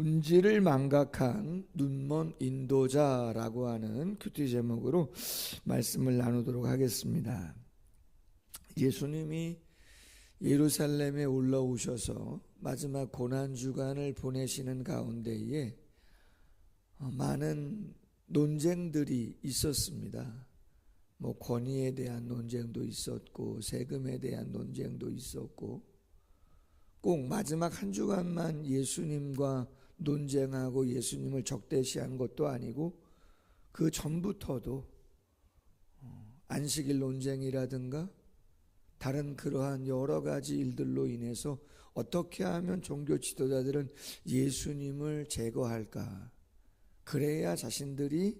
본질을 망각한 눈먼 인도자라고 하는 큐티 제목으로 말씀을 나누도록 하겠습니다. 예수님이 예루살렘에 올라오셔서 마지막 고난주간을 보내시는 가운데에 많은 논쟁들이 있었습니다. 권위에 대한 논쟁도 있었고 세금에 대한 논쟁도 있었고, 꼭 마지막 한 주간만 예수님과 논쟁하고 예수님을 적대시한 것도 아니고 그 전부터도 안식일 논쟁이라든가 다른 그러한 여러 가지 일들로 인해서 어떻게 하면 종교 지도자들은 예수님을 제거할까, 그래야 자신들이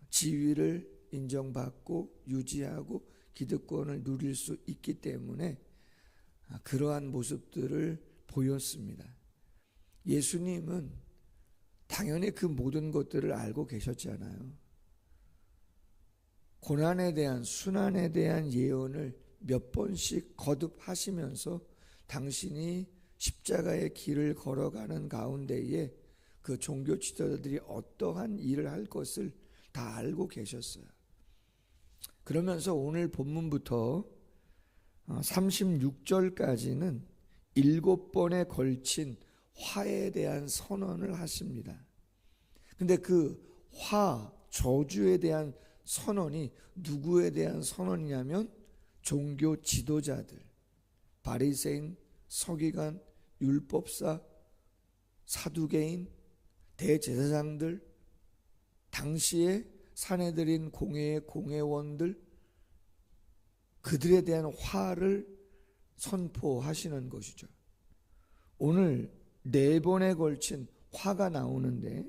지위를 인정받고 유지하고 기득권을 누릴 수 있기 때문에 그러한 모습들을 보였습니다. 예수님은 당연히 그 모든 것들을 알고 계셨잖아요. 고난에 대한, 순환에 대한 예언을 몇 번씩 거듭하시면서 당신이 십자가의 길을 걸어가는 가운데에 그 종교 지도자들이 어떠한 일을 할 것을 다 알고 계셨어요. 그러면서 오늘 본문부터 36절까지는 7번에 걸친 화에 대한 선언을 하십니다. 근데 그 화, 저주에 대한 선언이 누구에 대한 선언이냐면 종교 지도자들, 바리새인, 서기관, 율법사, 사두개인, 대제사장들, 당시에 사내들인 공회의 공회원들, 그들에 대한 화를 선포하시는 것이죠. 오늘 4번에 걸친 화가 나오는데,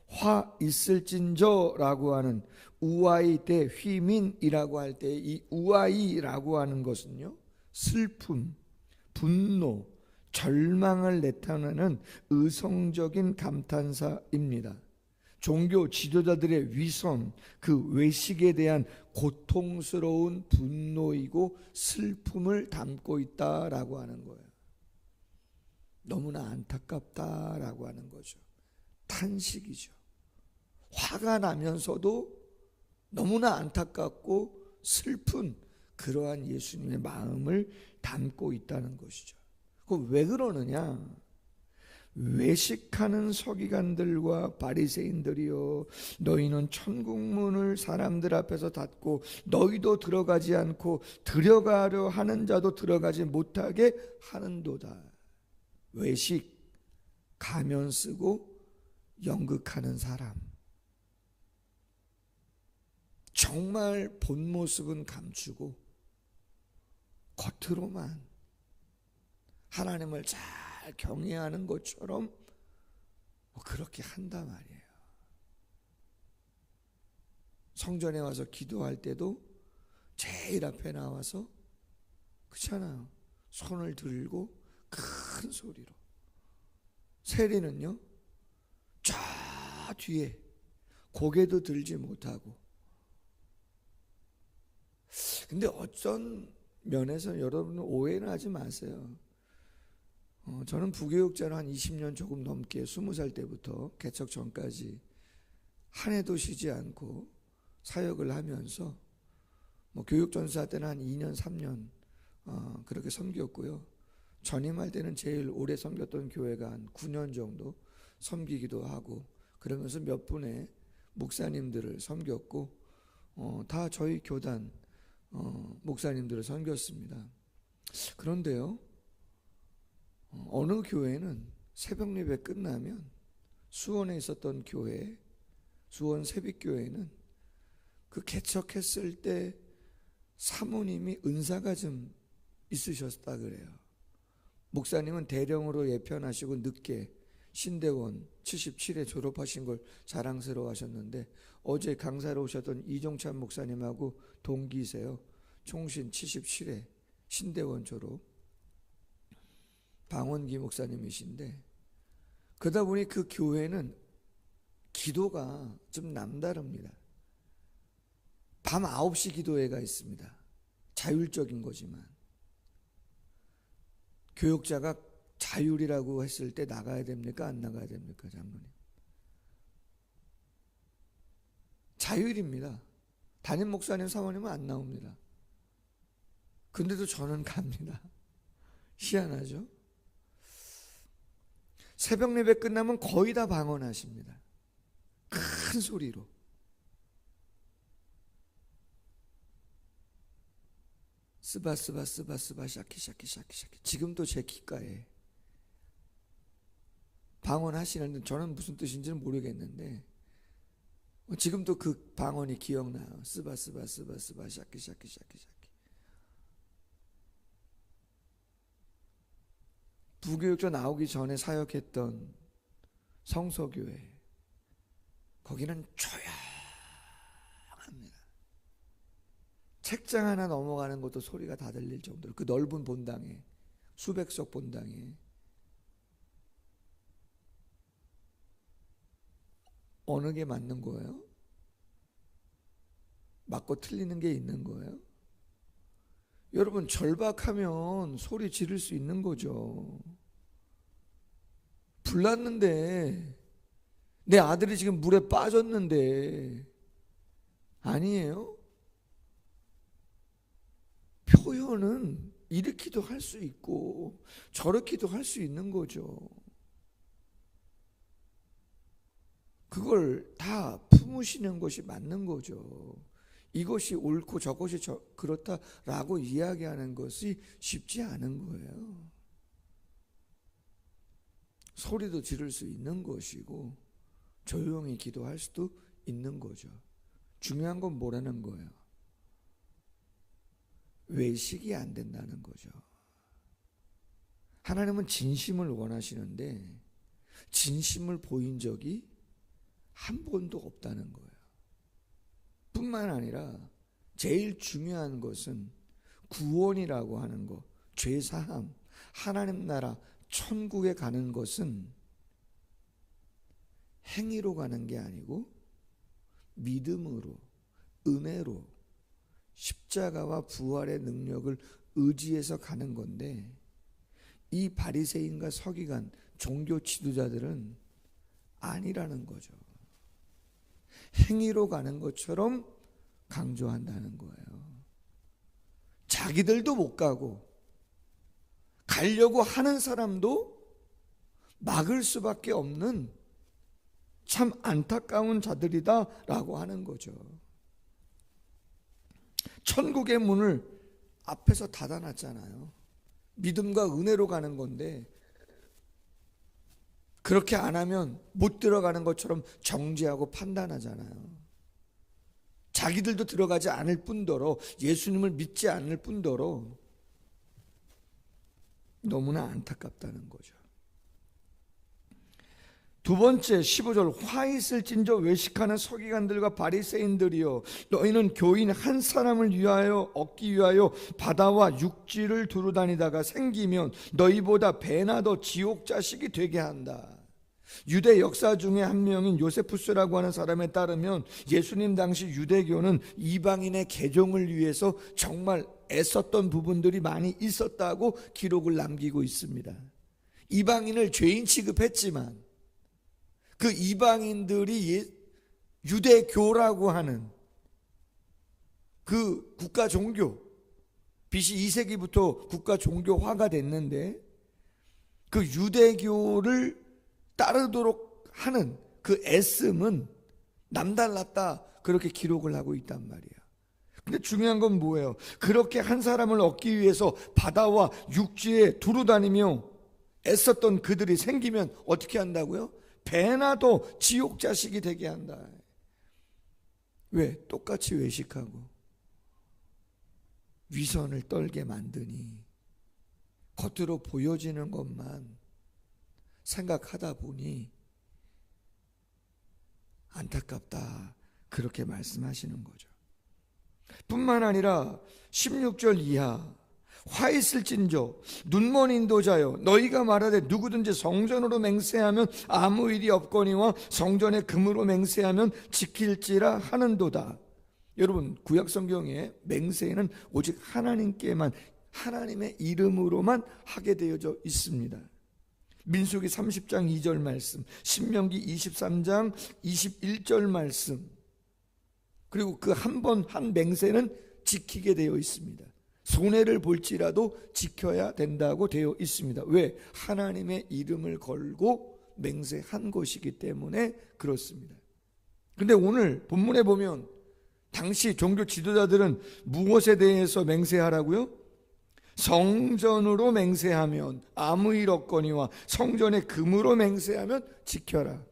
화 있을진저라고 하는 우아이 대 휘민이라고 할 때 이 우아이라고 하는 것은요, 슬픔, 분노, 절망을 나타내는 의성적인 감탄사입니다. 종교 지도자들의 위선, 그 외식에 대한 고통스러운 분노이고 슬픔을 담고 있다라고 하는 거예요. 너무나 안타깝다라고 하는 거죠. 탄식이죠. 화가 나면서도 너무나 안타깝고 슬픈 그러한 예수님의 마음을 담고 있다는 것이죠. 그럼 왜 그러느냐? 외식하는 서기관들과 바리새인들이여, 너희는 천국문을 사람들 앞에서 닫고 너희도 들어가지 않고 들어가려 하는 자도 들어가지 못하게 하는도다. 외식, 가면 쓰고 연극하는 사람, 정말 본 모습은 감추고 겉으로만 하나님을 잘 경외하는 것처럼 그렇게 한단 말이에요. 성전에 와서 기도할 때도 제일 앞에 나와서, 그렇잖아요, 손을 들고 큰 소리로. 세리는요, 저 뒤에 고개도 들지 못하고. 근데 어떤 면에서 여러분 오해는 하지 마세요. 저는 부교육자로 한 20년 조금 넘게 20살 때부터 개척 전까지 한 해도 쉬지 않고 사역을 하면서 교육전사 때는 한 2년 3년 그렇게 섬겼고요. 전임할 때는 제일 오래 섬겼던 교회가 한 9년 정도 섬기기도 하고, 그러면서 몇 분의 목사님들을 섬겼고, 다 저희 교단 목사님들을 섬겼습니다. 그런데요, 어느 교회는 새벽 예배 끝나면 수원에 있었던 교회, 수원 새빛교회는 그 개척했을 때 사모님이 은사가 좀 있으셨다 그래요. 목사님은 대령으로 예편하시고 늦게 신대원 77에 졸업하신 걸 자랑스러워 하셨는데, 어제 강사로 오셨던 이종찬 목사님하고 동기세요. 총신 77에 신대원 졸업, 방원기 목사님이신데, 그러다 보니 그 교회는 기도가 좀 남다릅니다. 밤 9시 기도회가 있습니다. 자율적인 거지만 교육자가 자율이라고 했을 때 나가야 됩니까? 안 나가야 됩니까? 장로님. 자율입니다. 담임 목사님, 사모님은 안 나옵니다. 근데도 저는 갑니다. 희한하죠? 새벽 예배 끝나면 거의 다 방언하십니다. 큰 소리로. 스바스바 스바스바 샤키샤키 샤키샤키. 지금도 제 귓가에 방언하시는데 저는 무슨 뜻인지는 모르겠는데 지금도 그 방언이 기억나요. 스바스바 스바스바 샤키샤키 샤키샤키. 부교육자 나오기 전에 사역했던 성서교회, 거기는 조용합니다. 책장 하나 넘어가는 것도 소리가 다 들릴 정도로, 그 넓은 본당에, 수백석 본당에. 어느 게 맞는 거예요? 맞고 틀리는 게 있는 거예요? 여러분, 절박하면 소리 지를 수 있는 거죠. 불났는데, 내 아들이 지금 물에 빠졌는데, 아니에요? 표현은 이렇게도 할 수 있고 저렇게도 할 수 있는 거죠. 그걸 다 품으시는 것이 맞는 거죠. 이것이 옳고 저것이 그렇다라고 이야기하는 것이 쉽지 않은 거예요. 소리도 지를 수 있는 것이고 조용히 기도할 수도 있는 거죠. 중요한 건 뭐라는 거예요? 외식이 안 된다는 거죠. 하나님은 진심을 원하시는데 진심을 보인 적이 한 번도 없다는 거예요. 뿐만 아니라 제일 중요한 것은 구원이라고 하는 것, 죄사함, 하나님 나라, 천국에 가는 것은 행위로 가는 게 아니고 믿음으로, 은혜로, 십자가와 부활의 능력을 의지해서 가는 건데, 이 바리새인과 서기관, 종교 지도자들은 아니라는 거죠. 행위로 가는 것처럼 강조한다는 거예요. 자기들도 못 가고 가려고 하는 사람도 막을 수밖에 없는 참 안타까운 자들이다라고 하는 거죠. 천국의 문을 앞에서 닫아놨잖아요. 믿음과 은혜로 가는 건데 그렇게 안 하면 못 들어가는 것처럼 정죄하고 판단하잖아요. 자기들도 들어가지 않을 뿐더러 예수님을 믿지 않을 뿐더러 너무나 안타깝다는 거죠. 두 번째 15절, 화 있을진저 외식하는 서기관들과 바리새인들이여, 너희는 교인 한 사람을 위하여 얻기 위하여 바다와 육지를 두루다니다가 생기면 너희보다 배나 더 지옥 자식이 되게 한다. 유대 역사 중에 한 명인 요세푸스라고 하는 사람에 따르면 예수님 당시 유대교는 이방인의 개종을 위해서 정말 애썼던 부분들이 많이 있었다고 기록을 남기고 있습니다. 이방인을 죄인 취급했지만 그 이방인들이 유대교라고 하는 그 국가 종교, BC 2세기부터 국가 종교화가 됐는데 그 유대교를 따르도록 하는 그 애씀은 남달랐다, 그렇게 기록을 하고 있단 말이야. 근데 중요한 건 뭐예요? 그렇게 한 사람을 얻기 위해서 바다와 육지에 두루다니며 애썼던 그들이 생기면 어떻게 한다고요? 배나도 지옥 자식이 되게 한다. 왜? 똑같이 외식하고 위선을 떨게 만드니 겉으로 보여지는 것만 생각하다 보니 안타깝다, 그렇게 말씀하시는 거죠. 뿐만 아니라 16절 이하, 화 있을진저 눈먼 인도자여, 너희가 말하되 누구든지 성전으로 맹세하면 아무 일이 없거니와 성전에 금으로 맹세하면 지킬지라 하는도다. 여러분, 구약 성경에 맹세는 오직 하나님께만, 하나님의 이름으로만 하게 되어져 있습니다. 민수기 30장 2절 말씀, 신명기 23장 21절 말씀, 그리고 그 한 번 한 맹세는 지키게 되어 있습니다. 손해를 볼지라도 지켜야 된다고 되어 있습니다. 왜? 하나님의 이름을 걸고 맹세한 것이기 때문에 그렇습니다. 근데 오늘 본문에 보면 당시 종교 지도자들은 무엇에 대해서 맹세하라고요? 성전으로 맹세하면 아무 일 없거니와 성전의 금으로 맹세하면 지켜라.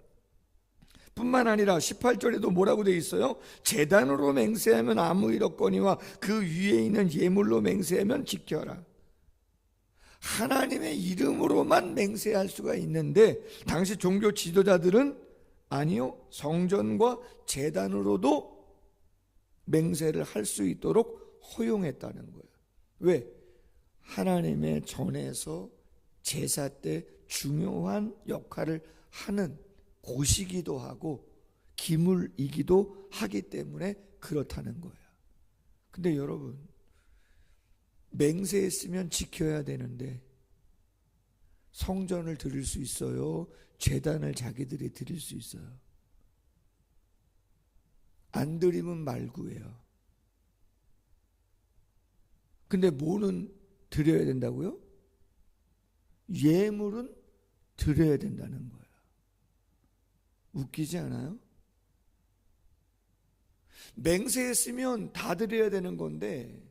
뿐만 아니라 18절에도 뭐라고 되어 있어요? 제단으로 맹세하면 아무 일 없거니와 그 위에 있는 예물로 맹세하면 지켜라. 하나님의 이름으로만 맹세할 수가 있는데 당시 종교 지도자들은 아니요, 성전과 제단으로도 맹세를 할 수 있도록 허용했다는 거예요. 왜? 하나님의 전에서 제사 때 중요한 역할을 하는 곳이기도 하고 기물이기도 하기 때문에 그렇다는 거예요. 근데 여러분, 맹세했으면 지켜야 되는데 성전을 드릴 수 있어요? 제단을 자기들이 드릴 수 있어요? 안 드리면 말고예요. 근데 뭐는 드려야 된다고요? 예물은 드려야 된다는 거예요. 웃기지 않아요? 맹세했으면 다 드려야 되는 건데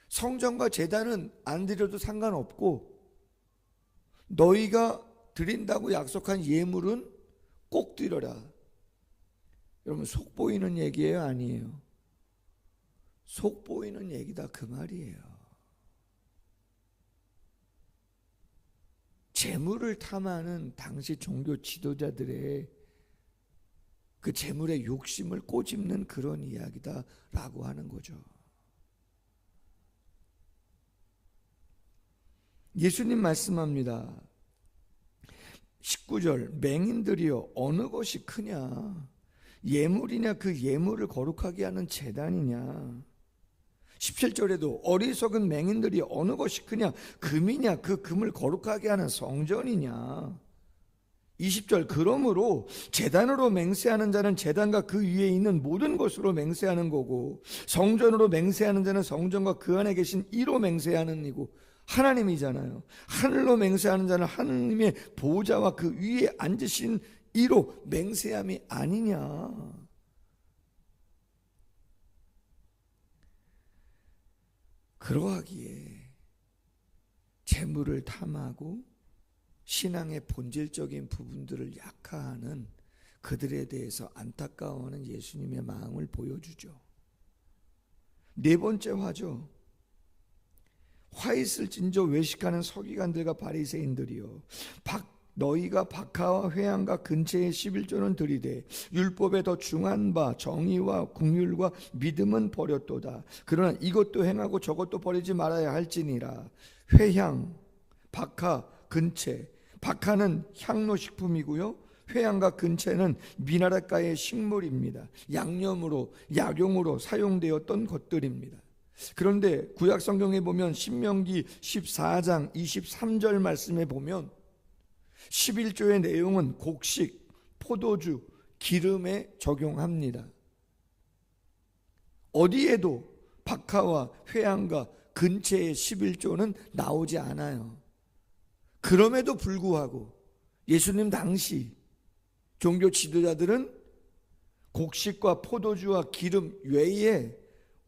성전과 제단은 안 드려도 상관없고 너희가 드린다고 약속한 예물은 꼭 드려라. 여러분, 속 보이는 얘기예요? 아니에요? 속 보이는 얘기다 그 말이에요. 재물을 탐하는 당시 종교 지도자들의 그 재물의 욕심을 꼬집는 그런 이야기다라고 하는 거죠. 예수님 말씀합니다. 19절, 맹인들이여 어느 것이 크냐? 예물이냐 그 예물을 거룩하게 하는 제단이냐? 17절에도 어리석은 맹인들이 어느 것이 크냐? 금이냐 그 금을 거룩하게 하는 성전이냐? 20절, 그러므로 제단으로 맹세하는 자는 제단과 그 위에 있는 모든 것으로 맹세하는 거고 성전으로 맹세하는 자는 성전과 그 안에 계신 이로 맹세하는 이고 하나님이잖아요. 하늘로 맹세하는 자는 하느님의 보좌와 그 위에 앉으신 이로 맹세함이 아니냐. 그러하기에 재물을 탐하고 신앙의 본질적인 부분들을 약화하는 그들에 대해서 안타까워하는 예수님의 마음을 보여주죠. 네 번째 화죠. 화 있을 진저 외식하는 서기관들과 바리새인들이여 너희가 박하와 회양과 근처의 11조는 들이되 율법에 더 중한 바 정의와 긍휼과 믿음은 버렸도다. 그러나 이것도 행하고 저것도 버리지 말아야 할지니라. 회향, 박하, 근채. 박하는 향로식품이고요, 회양과 근채는 미나라가의 식물입니다. 양념으로, 약용으로 사용되었던 것들입니다. 그런데 구약 성경에 보면 신명기 14장 23절 말씀에 보면 11조의 내용은 곡식, 포도주, 기름에 적용합니다. 어디에도 박하와 회양과 근채의 11조는 나오지 않아요. 그럼에도 불구하고 예수님 당시 종교 지도자들은 곡식과 포도주와 기름 외에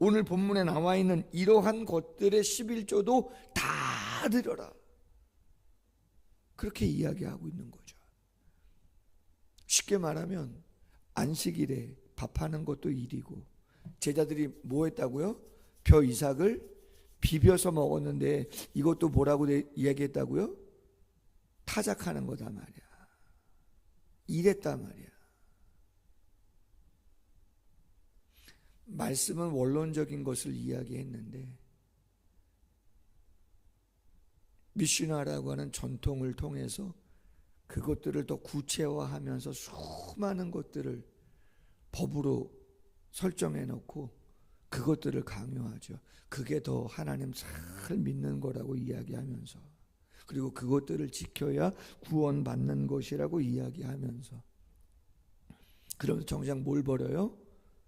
오늘 본문에 나와 있는 이러한 것들의 11조도 다 드려라, 그렇게 이야기하고 있는 거죠. 쉽게 말하면 안식일에 밥하는 것도 일이고 제자들이 뭐 했다고요? 벼 이삭을 비벼서 먹었는데 이것도 뭐라고 이야기했다고요? 타작하는 거다 말이야. 이랬다 말이야. 말씀은 원론적인 것을 이야기했는데 미슈나라고 하는 전통을 통해서 그것들을 더 구체화하면서 수많은 것들을 법으로 설정해 놓고 그것들을 강요하죠. 그게 더 하나님 잘 믿는 거라고 이야기하면서 그리고 그것들을 지켜야 구원받는 것이라고 이야기하면서, 그러면서 정작 뭘 버려요?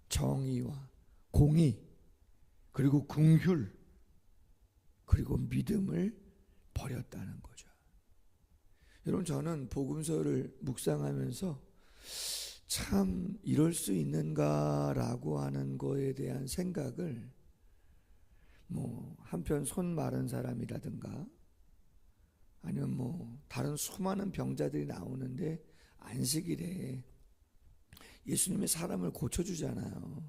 정의와 공의, 그리고 긍휼, 그리고 믿음을 버렸다는 거죠. 여러분, 저는 복음서를 묵상하면서 참 이럴 수 있는가라고 하는 거에 대한 생각을, 한편 손 마른 사람이라든가 아니면 다른 수많은 병자들이 나오는데 안식일에 예수님이 사람을 고쳐주잖아요.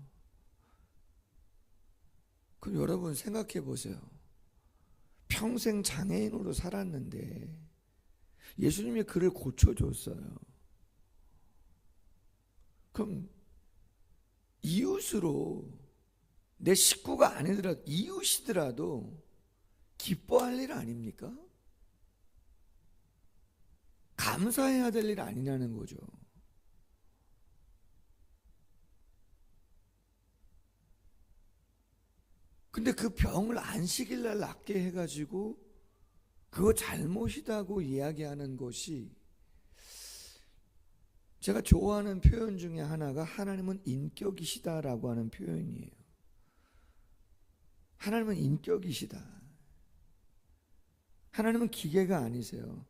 그럼 여러분 생각해 보세요. 평생 장애인으로 살았는데 예수님이 그를 고쳐줬어요. 그럼 이웃으로, 내 식구가 아니더라도 이웃이더라도 기뻐할 일 아닙니까? 감사해야 될 일 아니냐는 거죠. 근데 그 병을 안식일 날 낫게 해가지고 그거 잘못이다고 이야기하는 것이, 제가 좋아하는 표현 중에 하나가 하나님은 인격이시다라고 하는 표현이에요. 하나님은 인격이시다. 하나님은 기계가 아니세요.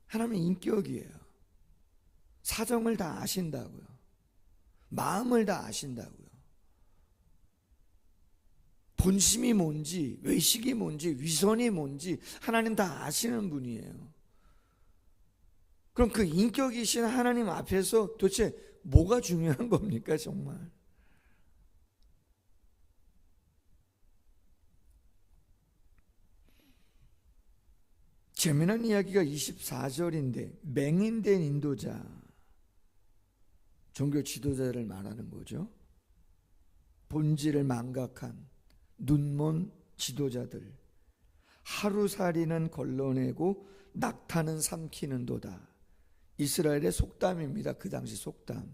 하나님은 인격이에요. 사정을 다 아신다고요. 마음을 다 아신다고요. 본심이 뭔지, 외식이 뭔지, 위선이 뭔지 하나님 다 아시는 분이에요. 그럼 그 인격이신 하나님 앞에서 도대체 뭐가 중요한 겁니까, 정말? 재미난 이야기가 24절인데, 맹인된 인도자, 종교 지도자를 말하는 거죠. 본질을 망각한 눈먼 지도자들, 하루살이는 걸러내고 낙타는 삼키는도다. 이스라엘의 속담입니다. 그 당시 속담.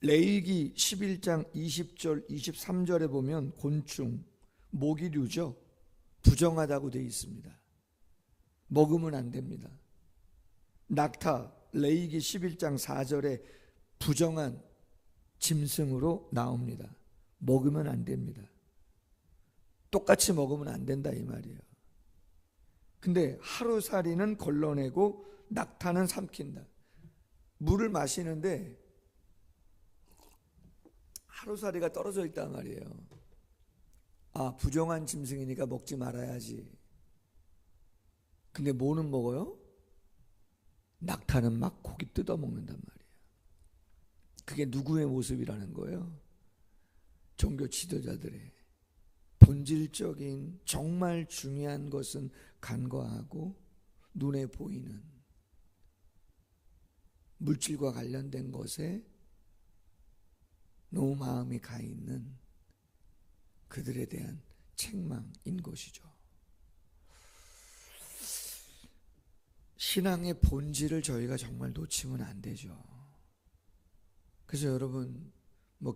레위기 11장 20절 23절에 보면 곤충, 모기류죠. 부정하다고 되어 있습니다. 먹으면 안 됩니다. 낙타, 레위기 11장 4절에 부정한 짐승으로 나옵니다. 먹으면 안 됩니다. 똑같이 먹으면 안 된다 이 말이에요. 근데 하루살이는 걸러내고 낙타는 삼킨다. 물을 마시는데 하루살이가 떨어져 있단 말이에요. 아, 부정한 짐승이니까 먹지 말아야지. 근데 뭐는 먹어요? 낙타는 막 고기 뜯어 먹는단 말이에요. 그게 누구의 모습이라는 거예요? 종교 지도자들의 본질적인 정말 중요한 것은 간과하고 눈에 보이는 물질과 관련된 것에 너무 마음이 가 있는 그들에 대한 책망인 것이죠. 신앙의 본질을 저희가 정말 놓치면 안 되죠. 그래서 여러분,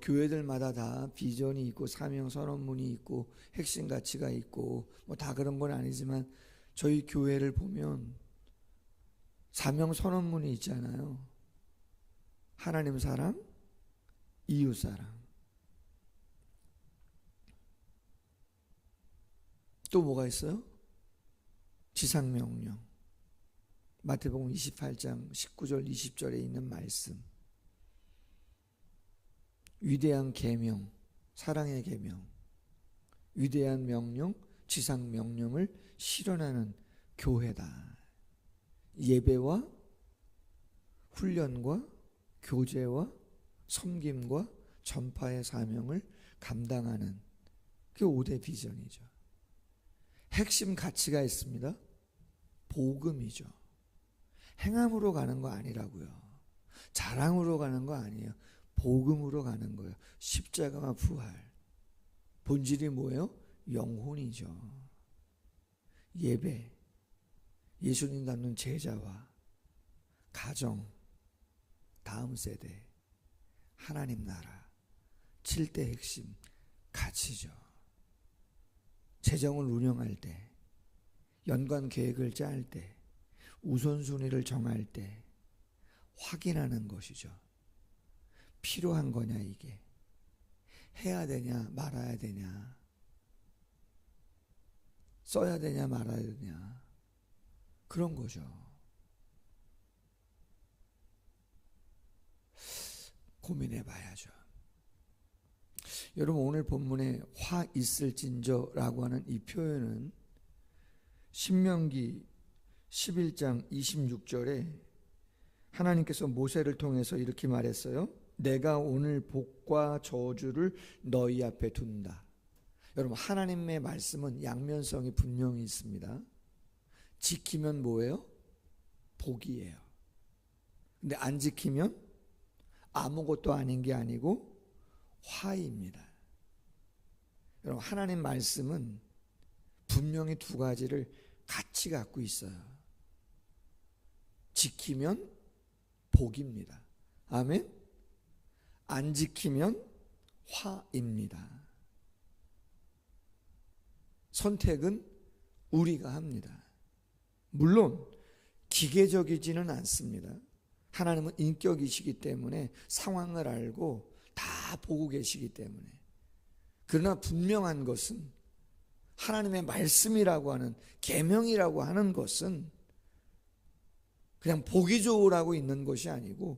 교회들마다 다 비전이 있고 사명 선언문이 있고 핵심 가치가 있고 다 그런 건 아니지만, 저희 교회를 보면 사명 선언문이 있잖아요. 하나님 사랑, 이웃 사랑. 또 뭐가 있어요? 지상 명령. 마태복음 28장 19절 20절에 있는 말씀. 위대한 계명, 사랑의 계명, 위대한 명령, 지상 명령을 실현하는 교회다. 예배와 훈련과 교제와 섬김과 전파의 사명을 감당하는 그 5대 비전이죠. 핵심 가치가 있습니다. 복음이죠. 행함으로 가는 거 아니라고요. 자랑으로 가는 거 아니에요. 복음으로 가는 거예요. 십자가와 부활. 본질이 뭐예요? 영혼이죠. 예배, 예수님 닮는 제자와 가정, 다음 세대, 하나님 나라, 7대 핵심 가치죠. 재정을 운영할 때 연관 계획을 짤 때, 우선순위를 정할 때 확인하는 것이죠. 필요한 거냐 이게? 해야 되냐 말아야 되냐? 써야 되냐 말아야 되냐? 그런 거죠. 고민해 봐야죠. 여러분, 오늘 본문에 화 있을진저라고 하는 이 표현은 신명기 11장 26절에 하나님께서 모세를 통해서 이렇게 말했어요. 내가 오늘 복과 저주를 너희 앞에 둔다. 여러분, 하나님의 말씀은 양면성이 분명히 있습니다. 지키면 뭐예요? 복이에요. 근데 안 지키면 아무것도 아닌 게 아니고 화입니다. 여러분, 하나님 말씀은 분명히 두 가지를 같이 갖고 있어요. 지키면 복입니다. 아멘? 안 지키면 화입니다. 선택은 우리가 합니다. 물론 기계적이지는 않습니다. 하나님은 인격이시기 때문에 상황을 알고 다 보고 계시기 때문에. 그러나 분명한 것은 하나님의 말씀이라고 하는, 계명이라고 하는 것은 그냥 보기 좋으라고 있는 것이 아니고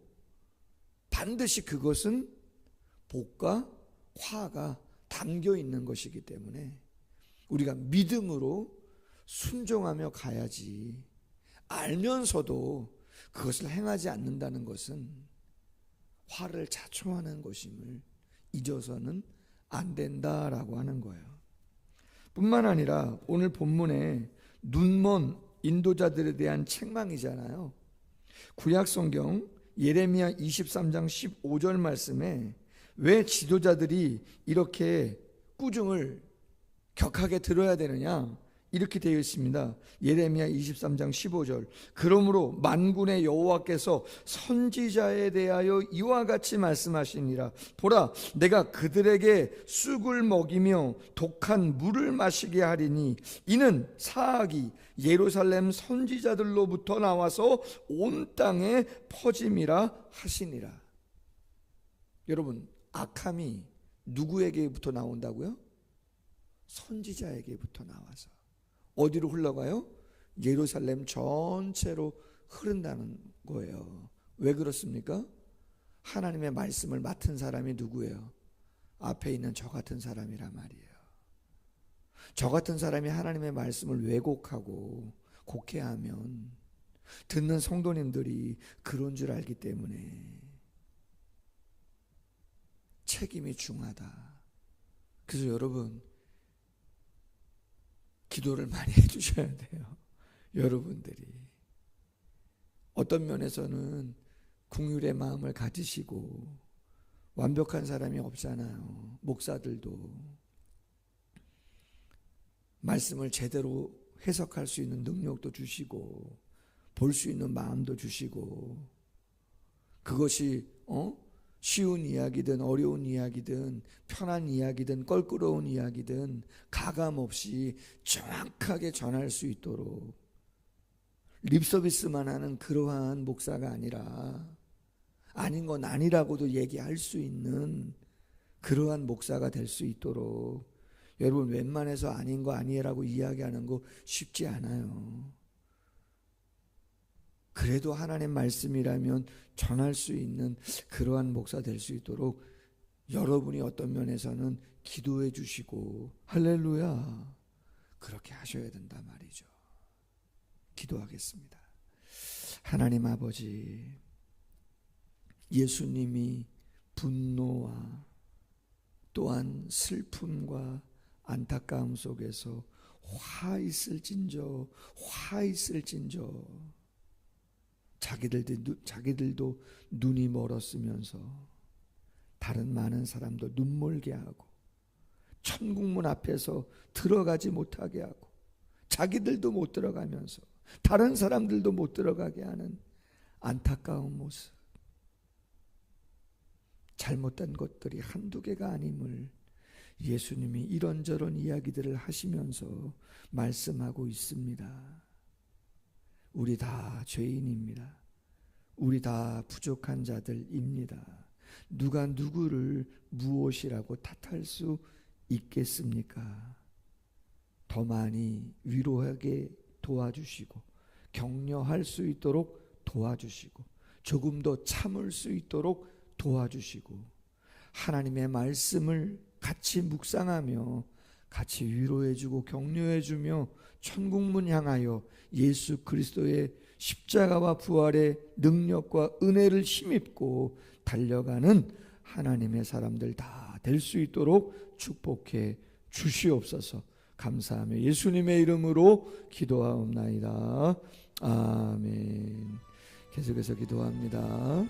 반드시 그것은 복과 화가 담겨 있는 것이기 때문에 우리가 믿음으로 순종하며 가야지, 알면서도 그것을 행하지 않는다는 것은 화를 자초하는 것임을 잊어서는 안 된다라고 하는 거예요. 뿐만 아니라 오늘 본문에 눈먼 인도자들에 대한 책망이잖아요. 구약성경 예레미야 23장 15절 말씀에 왜 지도자들이 이렇게 꾸중을 격하게 들어야 되느냐, 이렇게 되어 있습니다. 예레미야 23장 15절. 그러므로 만군의 여호와께서 선지자에 대하여 이와 같이 말씀하시니라. 보라, 내가 그들에게 쑥을 먹이며 독한 물을 마시게 하리니 이는 사악이 예루살렘 선지자들로부터 나와서 온 땅에 퍼짐이라 하시니라. 여러분, 악함이 누구에게부터 나온다고요? 선지자에게부터 나와서 어디로 흘러가요? 예루살렘 전체로 흐른다는 거예요. 왜 그렇습니까? 하나님의 말씀을 맡은 사람이 누구예요? 앞에 있는 저 같은 사람이란 말이에요. 저 같은 사람이 하나님의 말씀을 왜곡하고 곡해하면 듣는 성도님들이 그런 줄 알기 때문에 책임이 중하다. 그래서 여러분, 기도를 많이 해주셔야 돼요. 여러분들이 어떤 면에서는 긍휼의 마음을 가지시고, 완벽한 사람이 없잖아요. 목사들도 말씀을 제대로 해석할 수 있는 능력도 주시고 볼 수 있는 마음도 주시고, 그것이 쉬운 이야기든 어려운 이야기든 편한 이야기든 껄끄러운 이야기든 가감없이 정확하게 전할 수 있도록 립서비스만 하는 그러한 목사가 아니라 아닌 건 아니라고도 얘기할 수 있는 그러한 목사가 될 수 있도록, 여러분, 웬만해서 아닌 거 아니라고 이야기하는 거 쉽지 않아요. 그래도 하나님 말씀이라면 전할 수 있는 그러한 목사 될 수 있도록 여러분이 어떤 면에서는 기도해 주시고, 할렐루야, 그렇게 하셔야 된다 말이죠. 기도하겠습니다. 하나님 아버지, 예수님이 분노와 또한 슬픔과 안타까움 속에서 화 있을진저 자기들도 눈이 멀었으면서 다른 많은 사람도 눈멀게 하고 천국문 앞에서 들어가지 못하게 하고 자기들도 못 들어가면서 다른 사람들도 못 들어가게 하는 안타까운 모습, 잘못된 것들이 한두 개가 아님을 예수님이 이런저런 이야기들을 하시면서 말씀하고 있습니다. 우리 다 죄인입니다. 우리 다 부족한 자들입니다. 누가 누구를 무엇이라고 탓할 수 있겠습니까? 더 많이 위로하게 도와주시고 격려할 수 있도록 도와주시고 조금 더 참을 수 있도록 도와주시고 하나님의 말씀을 같이 묵상하며 같이 위로해주고 격려해주며 천국문 향하여 예수 그리스도의 십자가와 부활의 능력과 은혜를 힘입고 달려가는 하나님의 사람들 다 될 수 있도록 축복해 주시옵소서. 감사하며 예수님의 이름으로 기도하옵나이다. 아멘. 계속해서 기도합니다.